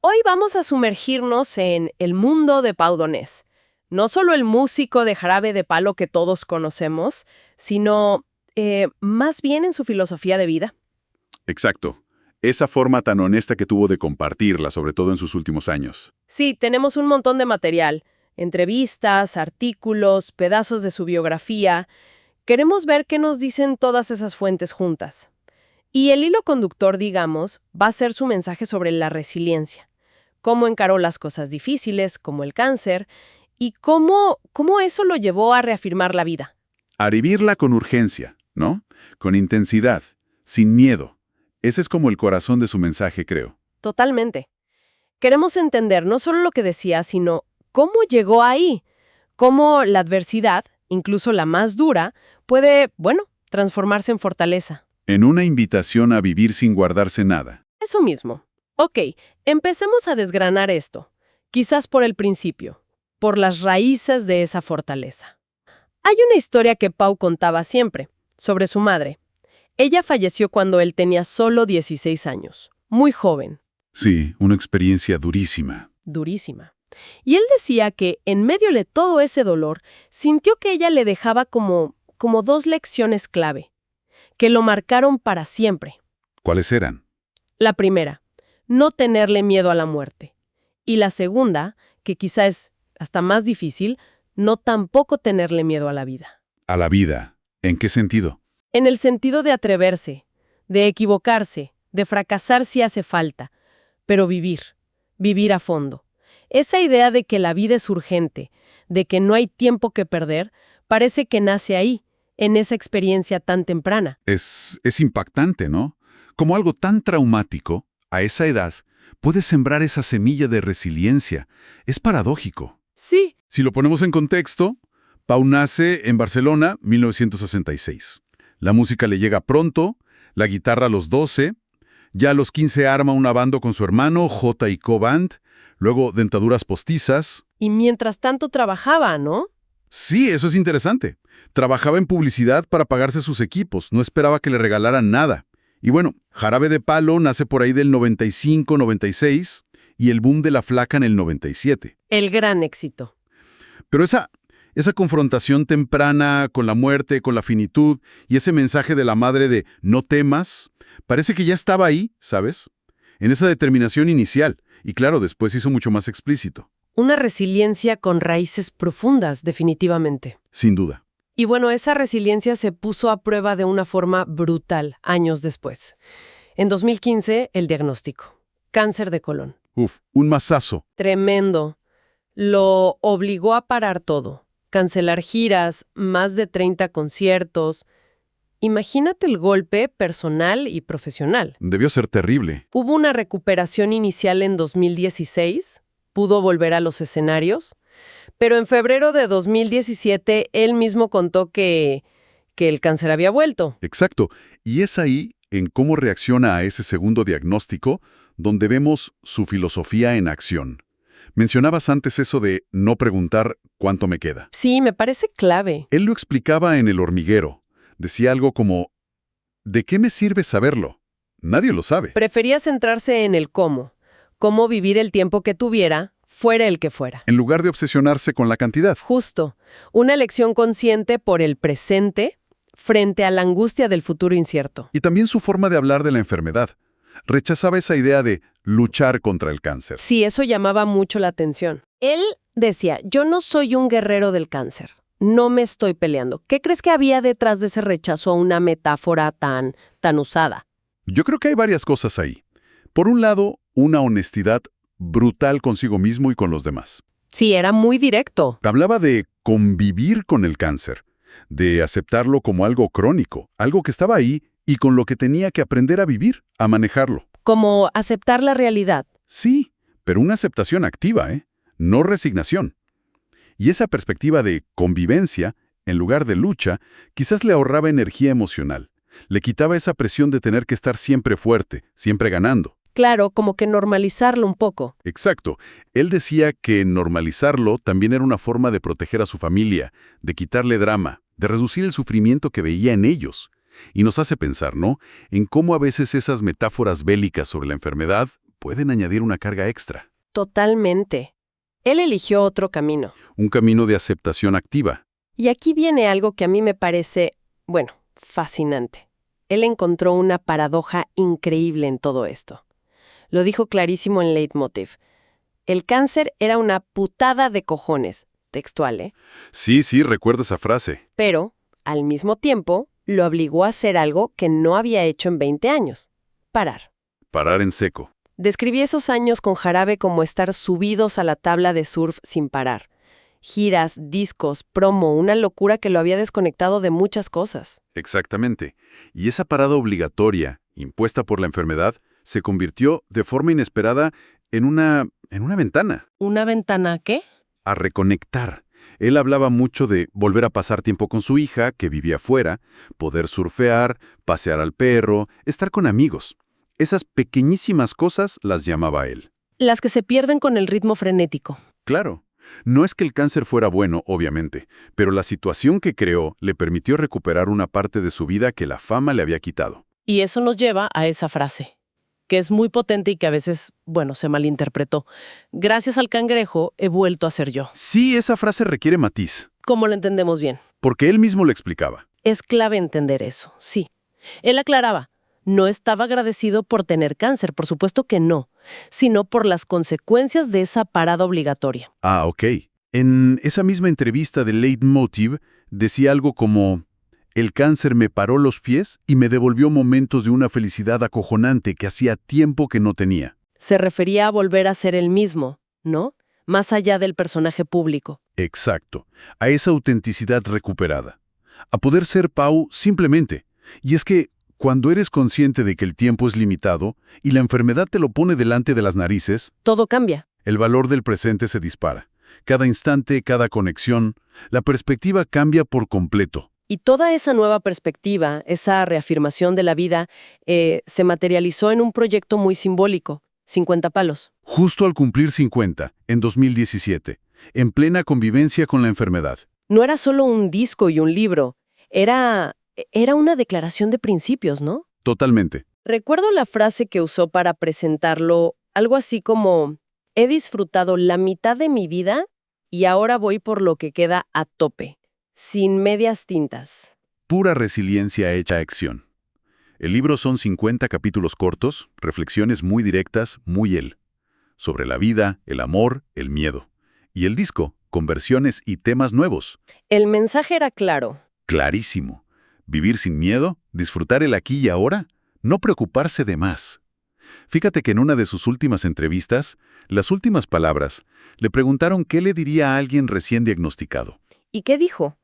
Hoy vamos a sumergirnos en el mundo de Pau Donés. No solo el músico de Jarabe de Palo que todos conocemos, sino más bien en su filosofía de vida. Exacto. Esa forma tan honesta que tuvo de compartirla, sobre todo en sus últimos años. Sí, tenemos un montón de material. Entrevistas, artículos, pedazos de su biografía. Queremos ver qué nos dicen todas esas fuentes juntas. Y el hilo conductor, digamos, va a ser su mensaje sobre la resiliencia. Cómo encaró las cosas difíciles, como el cáncer, y cómo eso lo llevó a reafirmar la vida. A vivirla con urgencia, ¿no? Con intensidad, sin miedo. Ese es como el corazón de su mensaje, creo. Totalmente. Queremos entender no solo lo que decía, sino cómo llegó ahí. Cómo la adversidad, incluso la más dura, puede, transformarse en fortaleza. En una invitación a vivir sin guardarse nada. Eso mismo. Ok, empecemos a desgranar esto. Quizás por el principio, por las raíces de esa fortaleza. Hay una historia que Pau contaba siempre, sobre su madre. Ella falleció cuando él tenía solo 16 años, muy joven. Sí, una experiencia durísima. Durísima. Y él decía que, en medio de todo ese dolor, sintió que ella le dejaba como dos lecciones clave, que lo marcaron para siempre. ¿Cuáles eran? La primera, no tenerle miedo a la muerte. Y la segunda, que quizá es hasta más difícil, no tampoco tenerle miedo a la vida. A la vida. ¿En qué sentido? En el sentido de atreverse, de equivocarse, de fracasar si hace falta, pero vivir a fondo. Esa idea de que la vida es urgente, de que no hay tiempo que perder, parece que nace ahí, en esa experiencia tan temprana. Es impactante, ¿no? Como algo tan traumático, a esa edad, puede sembrar esa semilla de resiliencia. Es paradójico. Sí. Si lo ponemos en contexto, Pau nace en Barcelona, 1966. La música le llega pronto, la guitarra a los 12, ya a los 15 arma una banda con su hermano, J&Co Band, luego Dentaduras Postizas. Y mientras tanto trabajaba, ¿no? Sí, eso es interesante. Trabajaba en publicidad para pagarse sus equipos, no esperaba que le regalaran nada. Y bueno, Jarabe de Palo nace por ahí del 95-96 y el boom de La Flaca en el 97. El gran éxito. Pero esa confrontación temprana con la muerte, con la finitud y ese mensaje de la madre de no temas, parece que ya estaba ahí, ¿sabes? En esa determinación inicial. Y claro, después hizo mucho más explícito. Una resiliencia con raíces profundas, definitivamente. Sin duda. Y bueno, esa resiliencia se puso a prueba de una forma brutal años después. En 2015, el diagnóstico. Cáncer de colon. Uf, un mazazo. Tremendo. Lo obligó a parar todo. Cancelar giras, más de 30 conciertos. Imagínate el golpe personal y profesional. Debió ser terrible. Hubo una recuperación inicial en 2016, pudo volver a los escenarios, pero en febrero de 2017 él mismo contó que el cáncer había vuelto. Exacto. Y es ahí, en cómo reacciona a ese segundo diagnóstico, donde vemos su filosofía en acción. Mencionabas antes eso de no preguntar cuánto me queda. Sí, me parece clave. Él lo explicaba en El Hormiguero. Decía algo como, ¿de qué me sirve saberlo? Nadie lo sabe. Prefería centrarse en el cómo vivir el tiempo que tuviera, fuera el que fuera. En lugar de obsesionarse con la cantidad. Justo, una elección consciente por el presente frente a la angustia del futuro incierto. Y también su forma de hablar de la enfermedad. Rechazaba esa idea de luchar contra el cáncer. Sí, eso llamaba mucho la atención. Él decía, yo no soy un guerrero del cáncer. No me estoy peleando. ¿Qué crees que había detrás de ese rechazo a una metáfora tan usada? Yo creo que hay varias cosas ahí. Por un lado, una honestidad brutal consigo mismo y con los demás. Sí, era muy directo. Hablaba de convivir con el cáncer, de aceptarlo como algo crónico, algo que estaba ahí y con lo que tenía que aprender a vivir, a manejarlo. Como aceptar la realidad. Sí, pero una aceptación activa, no resignación. Y esa perspectiva de convivencia, en lugar de lucha, quizás le ahorraba energía emocional. Le quitaba esa presión de tener que estar siempre fuerte, siempre ganando. Claro, como que normalizarlo un poco. Exacto. Él decía que normalizarlo también era una forma de proteger a su familia, de quitarle drama, de reducir el sufrimiento que veía en ellos. Y nos hace pensar, ¿no?, en cómo a veces esas metáforas bélicas sobre la enfermedad pueden añadir una carga extra. Totalmente. Él eligió otro camino. Un camino de aceptación activa. Y aquí viene algo que a mí me parece, bueno, fascinante. Él encontró una paradoja increíble en todo esto. Lo dijo clarísimo en Leitmotiv. El cáncer era una putada de cojones, textual, ¿eh? Sí, recuerdo esa frase. Pero, al mismo tiempo, lo obligó a hacer algo que no había hecho en 20 años. Parar. Parar en seco. Describí esos años con Jarabe como estar subidos a la tabla de surf sin parar. Giras, discos, promo, una locura que lo había desconectado de muchas cosas. Exactamente. Y esa parada obligatoria, impuesta por la enfermedad, se convirtió, de forma inesperada, en una ventana. ¿Una ventana qué? A reconectar. Él hablaba mucho de volver a pasar tiempo con su hija, que vivía afuera, poder surfear, pasear al perro, estar con amigos. Esas pequeñísimas cosas las llamaba él. Las que se pierden con el ritmo frenético. Claro. No es que el cáncer fuera bueno, obviamente, pero la situación que creó le permitió recuperar una parte de su vida que la fama le había quitado. Y eso nos lleva a esa frase, que es muy potente y que a veces, se malinterpretó. Gracias al cangrejo he vuelto a ser yo. Sí, esa frase requiere matiz, ¿Cómo lo entendemos bien? porque él mismo lo explicaba. Es clave entender eso, sí. Él aclaraba, no estaba agradecido por tener cáncer, por supuesto que no, sino por las consecuencias de esa parada obligatoria. Ah, ok. En esa misma entrevista de Leitmotiv decía algo como: el cáncer me paró los pies y me devolvió momentos de una felicidad acojonante que hacía tiempo que no tenía. Se refería a volver a ser el mismo, ¿no? Más allá del personaje público. Exacto, a esa autenticidad recuperada. A poder ser Pau simplemente. Y es que, cuando eres consciente de que el tiempo es limitado y la enfermedad te lo pone delante de las narices, Todo cambia. el valor del presente se dispara. Cada instante, cada conexión, la perspectiva cambia por completo. Y toda esa nueva perspectiva, esa reafirmación de la vida, se materializó en un proyecto muy simbólico, 50 palos. Justo al cumplir 50, en 2017, en plena convivencia con la enfermedad. No era solo un disco y un libro, era una declaración de principios, ¿no? Totalmente. Recuerdo la frase que usó para presentarlo, algo así como, he disfrutado la mitad de mi vida y ahora voy por lo que queda a tope, sin medias tintas. Pura resiliencia hecha acción. El libro son 50 capítulos cortos, reflexiones muy directas, muy él. Sobre la vida, el amor, el miedo. Y el disco, con versiones y temas nuevos. El mensaje era claro. Clarísimo. Vivir sin miedo, disfrutar el aquí y ahora, no preocuparse de más. Fíjate que en una de sus últimas entrevistas, las últimas palabras, le preguntaron qué le diría a alguien recién diagnosticado. ¿Y qué dijo?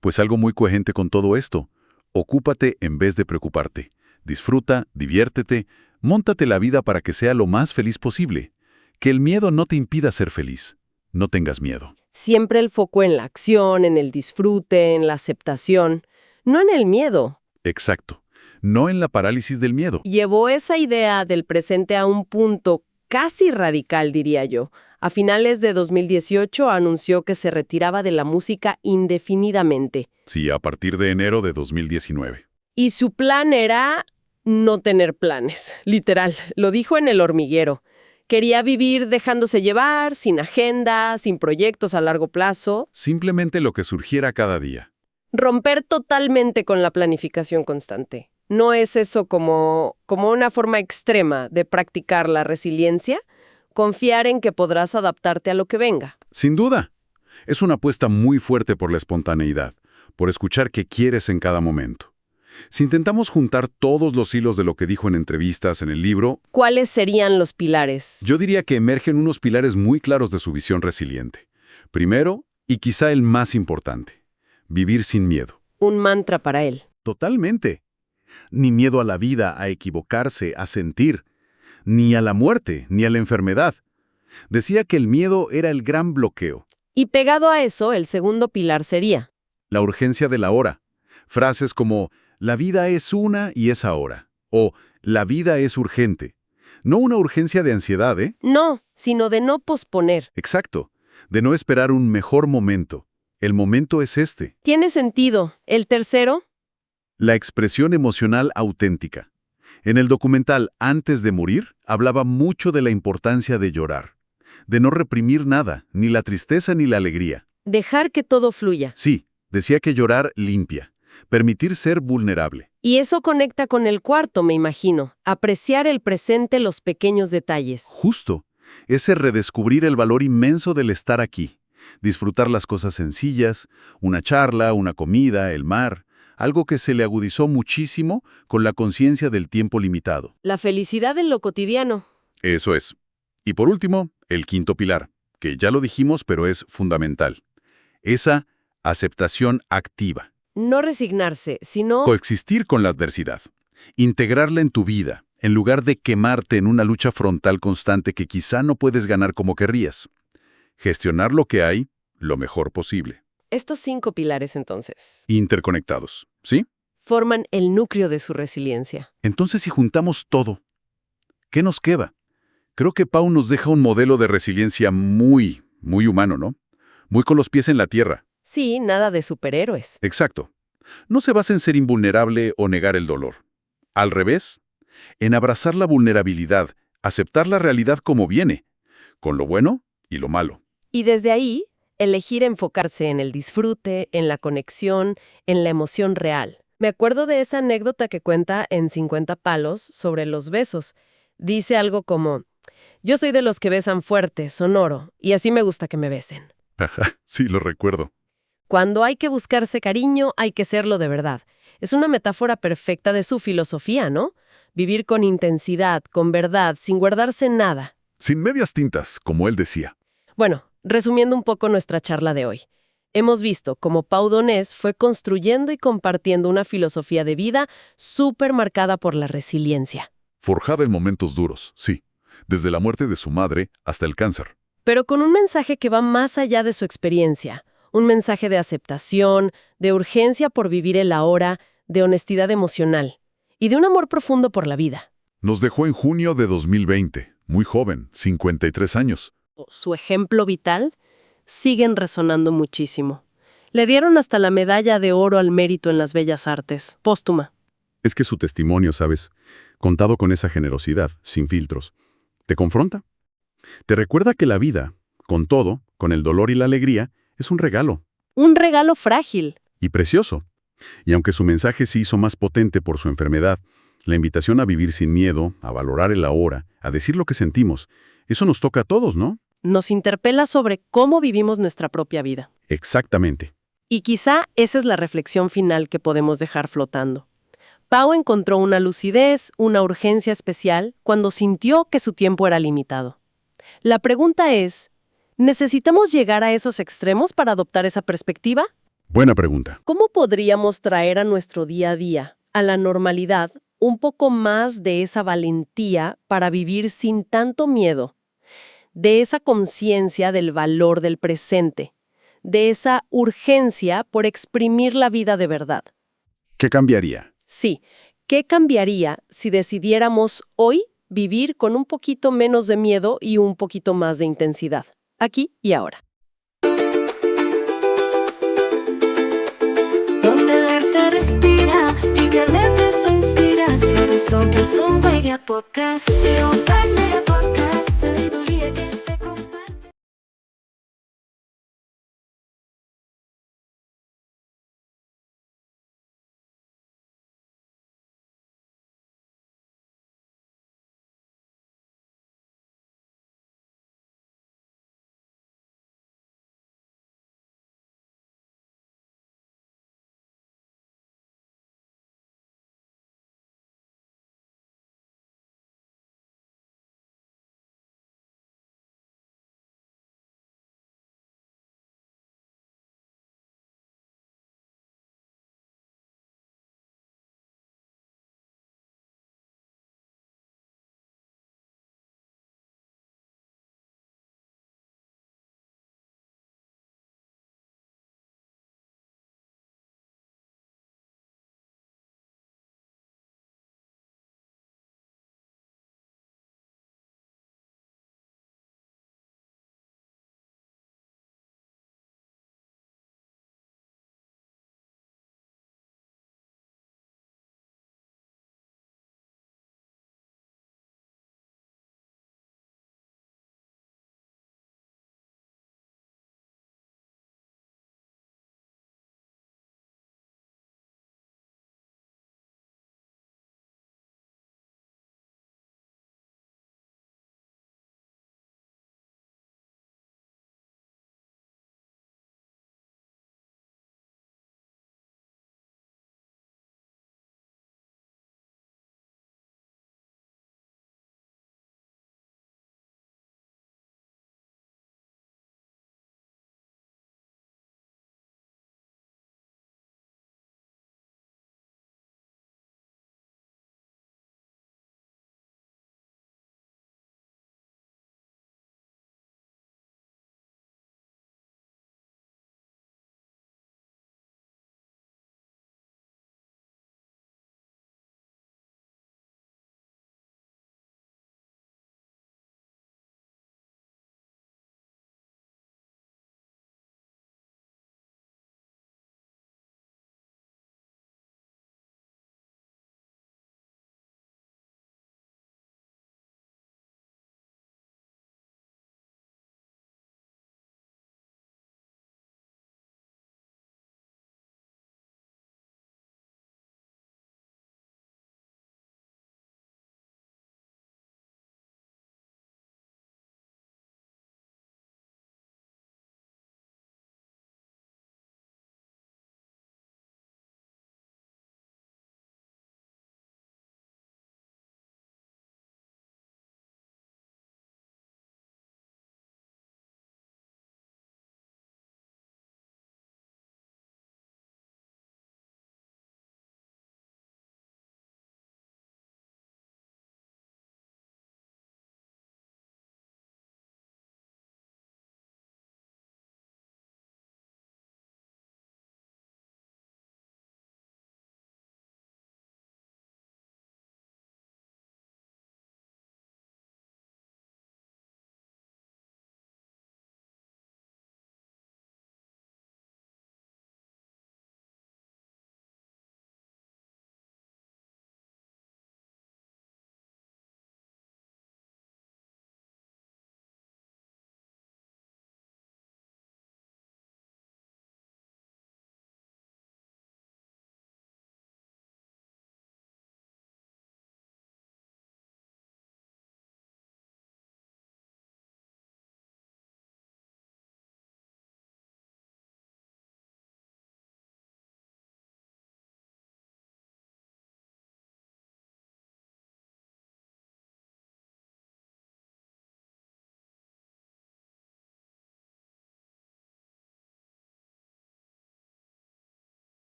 Pues algo muy coherente con todo esto. Ocúpate en vez de preocuparte. Disfruta, diviértete, móntate la vida para que sea lo más feliz posible. Que el miedo no te impida ser feliz. No tengas miedo. Siempre el foco en la acción, en el disfrute, en la aceptación, no en el miedo. Exacto. No en la parálisis del miedo. Llevó esa idea del presente a un punto casi radical, diría yo. A finales de 2018 anunció que se retiraba de la música indefinidamente. Sí, a partir de enero de 2019. Y su plan era no tener planes, literal. Lo dijo en El Hormiguero. Quería vivir dejándose llevar, sin agenda, sin proyectos a largo plazo. Simplemente lo que surgiera cada día. Romper totalmente con la planificación constante. ¿No es eso como una forma extrema de practicar la resiliencia? Confiar en que podrás adaptarte a lo que venga. Sin duda. Es una apuesta muy fuerte por la espontaneidad, por escuchar qué quieres en cada momento. Si intentamos juntar todos los hilos de lo que dijo en entrevistas en el libro, ¿Cuáles serían los pilares? yo diría que emergen unos pilares muy claros de su visión resiliente. Primero, y quizá el más importante, vivir sin miedo. Un mantra para él. Totalmente. Ni miedo a la vida, a equivocarse, a sentir. Ni a la muerte, ni a la enfermedad. Decía que el miedo era el gran bloqueo. Y pegado a eso, el segundo pilar sería: La urgencia de la hora. Frases como, la vida es una y es ahora. O, la vida es urgente. No una urgencia de ansiedad, ¿eh? no, sino de no posponer. Exacto. De no esperar un mejor momento. El momento es este. Tiene sentido. El tercero, La expresión emocional auténtica. En el documental Antes de morir, hablaba mucho de la importancia de llorar, de no reprimir nada, ni la tristeza ni la alegría. Dejar que todo fluya. Sí, decía que llorar limpia, permitir ser vulnerable. Y eso conecta con el cuarto, me imagino. Apreciar el presente, los pequeños detalles. Justo, ese redescubrir el valor inmenso del estar aquí, disfrutar las cosas sencillas, una charla, una comida, el mar, algo que se le agudizó muchísimo con la conciencia del tiempo limitado. La felicidad en lo cotidiano. Eso es. Y por último, el quinto pilar, que ya lo dijimos, pero es fundamental. Esa aceptación activa. No resignarse, sino... Coexistir con la adversidad. Integrarla en tu vida, en lugar de quemarte en una lucha frontal constante que quizá no puedes ganar como querrías. Gestionar lo que hay lo mejor posible. Estos 5 pilares, entonces, Interconectados, ¿sí? forman el núcleo de su resiliencia. Entonces, si juntamos todo, ¿qué nos queda? Creo que Pau nos deja un modelo de resiliencia muy humano, ¿no? Muy con los pies en la tierra. Sí, nada de superhéroes. Exacto. No se basa en ser invulnerable o negar el dolor. Al revés, en abrazar la vulnerabilidad, aceptar la realidad como viene, con lo bueno y lo malo. Y desde ahí, elegir enfocarse en el disfrute, en la conexión, en la emoción real. Me acuerdo de esa anécdota que cuenta en 50 palos sobre los besos. Dice algo como, yo soy de los que besan fuerte, sonoro, y así me gusta que me besen. Sí, lo recuerdo. Cuando hay que buscarse cariño, hay que serlo de verdad. Es una metáfora perfecta de su filosofía, ¿no? Vivir con intensidad, con verdad, sin guardarse nada. Sin medias tintas, como él decía. Bueno, resumiendo un poco nuestra charla de hoy. Hemos visto cómo Pau Donés fue construyendo y compartiendo una filosofía de vida súper marcada por la resiliencia, Forjada en momentos duros, sí. Desde la muerte de su madre hasta el cáncer. pero con un mensaje que va más allá de su experiencia. Un mensaje de aceptación, de urgencia por vivir el ahora, de honestidad emocional y de un amor profundo por la vida. Nos dejó en junio de 2020, muy joven, 53 años. Su ejemplo vital siguen resonando muchísimo. Le dieron hasta la medalla de oro al mérito en las bellas artes, póstuma. Es que su testimonio, ¿sabes? Contado con esa generosidad, sin filtros, ¿te confronta? Te recuerda que la vida, con todo, con el dolor y la alegría, es un regalo. Un regalo frágil. Y precioso. Y aunque su mensaje se hizo más potente por su enfermedad, la invitación a vivir sin miedo, a valorar el ahora, a decir lo que sentimos, eso nos toca a todos, ¿no? Nos interpela sobre cómo vivimos nuestra propia vida. Exactamente. Y quizá esa es la reflexión final que podemos dejar flotando. Pau encontró una lucidez, una urgencia especial, cuando sintió que su tiempo era limitado. La pregunta es, ¿necesitamos llegar a esos extremos para adoptar esa perspectiva? Buena pregunta. ¿Cómo podríamos traer a nuestro día a día, a la normalidad, un poco más de esa valentía para vivir sin tanto miedo, de esa conciencia del valor del presente, de esa urgencia por exprimir la vida de verdad? ¿Qué cambiaría? Sí, ¿qué cambiaría si decidiéramos hoy vivir con un poquito menos de miedo y un poquito más de intensidad, aquí y ahora? Donde el arte respira y que el arte se inspira. Sobre son Podcast.